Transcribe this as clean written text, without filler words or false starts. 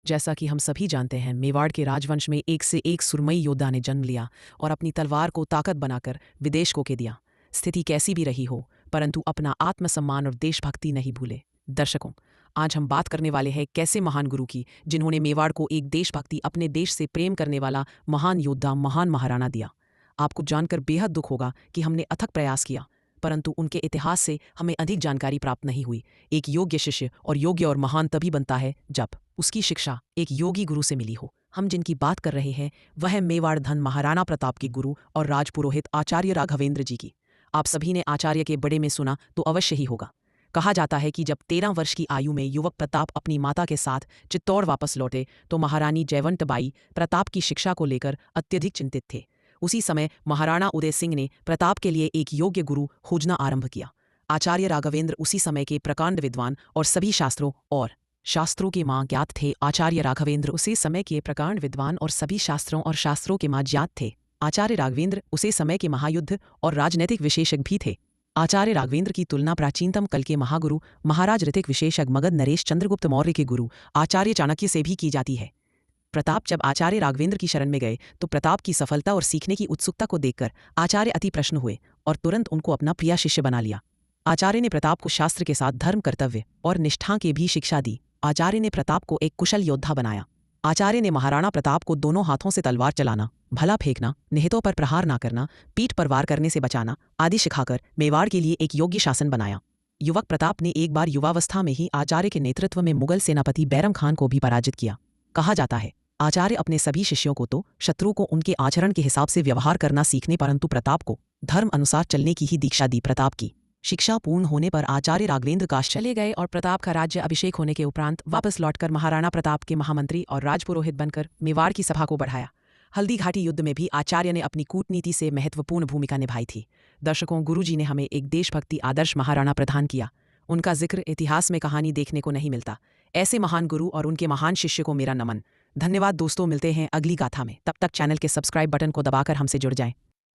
जैसा कि हम सभी जानते हैं, मेवाड़ के राजवंश में एक से एक सुरमई योद्धा ने जन्म लिया और अपनी तलवार को ताकत बनाकर विदेश को के दिया। स्थिति कैसी भी रही हो, परंतु अपना आत्मसम्मान और देशभक्ति नहीं भूले। दर्शकों, आज हम बात करने वाले हैं एक ऐसे महान गुरु की, जिन्होंने मेवाड़ को एक देशभक्ति, अपने देश से प्रेम करने वाला महान योद्धा, महान महाराणा दिया। आपको जानकर बेहद दुख होगा कि हमने अथक प्रयास किया, परंतु उनके इतिहास से हमें अधिक जानकारी प्राप्त नहीं हुई। एक योग्य शिष्य और योग्य और महान तभी बनता है जब उसकी शिक्षा एक योगी गुरु से मिली हो। हम जिनकी बात कर रहे हैं वह मेवाड़ धन महाराणा प्रताप के गुरु और राजपुरोहित आचार्य राघवेंद्र जी की। आप सभी ने आचार्य के बड़े में सुना तो अवश्य ही होगा। कहा जाता है कि जब 13 वर्ष की आयु में युवक प्रताप अपनी माता के साथ चित्तौड़ वापस लौटे तो महारानी जयवंतबाई प्रताप की शिक्षा को लेकर अत्यधिक चिंतित थे। उसी समय महाराणा उदय सिंह ने प्रताप के लिए एक योग्य गुरु खोजना आरंभ किया। आचार्य राघवेंद्र उसी समय के प्रकांड विद्वान और सभी शास्त्रों के मां ज्ञात थे। आचार्य राघवेंद्र उसी समय के प्रकांड विद्वान और सभी शास्त्रों के मां ज्ञात थे। आचार्य राघवेंद्र उसी समय के महायुद्ध और राजनैतिक विशेषज्ञ भी थे। आचार्य राघवेंद्र की तुलना प्राचीनतम कल के महागुरु महाराज ऋतिक विशेषज्ञ मगध नरेश चंद्रगुप्त मौर्य के गुरु आचार्य चाणक्य से भी की जाती है। प्रताप जब आचार्य राघवेंद्र की शरण में गए तो प्रताप की सफलता और सीखने की उत्सुकता को देखकर आचार्य अति प्रसन्न हुए और तुरंत उनको अपना प्रिय शिष्य बना लिया। आचार्य ने प्रताप को शास्त्र के साथ धर्म, कर्तव्य और निष्ठा की भी शिक्षा दी। आचार्य ने प्रताप को एक कुशल योद्धा बनाया। आचार्य ने महाराणा प्रताप को दोनों हाथों से तलवार चलाना, भला फेंकना, निहितों पर प्रहार ना करना, पीठ पर वार करने से बचाना आदि सिखाकर मेवाड़ के लिए एक योग्य शासन बनाया। युवक प्रताप ने एक बार युवावस्था में ही आचार्य के नेतृत्व में मुगल सेनापति बैरम खान को भी पराजित किया। कहा जाता है आचार्य अपने सभी शिष्यों को तो शत्रु को उनके आचरण के हिसाब से व्यवहार करना सीखने, परंतु प्रताप को धर्म अनुसार चलने की ही दीक्षा दी। प्रताप की शिक्षा पूर्ण होने पर आचार्य राघवेंद्र काशी चले गए और प्रताप का राज्य अभिषेक होने के उपरांत वापस लौटकर महाराणा प्रताप के महामंत्री और राजपुरोहित बनकर मेवाड़ की सभा को बढ़ाया। हल्दी घाटी युद्ध में भी आचार्य ने अपनी कूटनीति से महत्वपूर्ण भूमिका निभाई थी। दर्शकों, गुरुजी ने हमें एक देशभक्ति आदर्श महाराणा प्रदान किया। उनका जिक्र इतिहास में कहानी देखने को नहीं मिलता। ऐसे महान गुरु और उनके महान शिष्य को मेरा नमन। धन्यवाद दोस्तों, मिलते हैं अगली गाथा में। तब तक चैनल के सब्सक्राइब बटन को दबाकर हमसे जुड़ जाएं।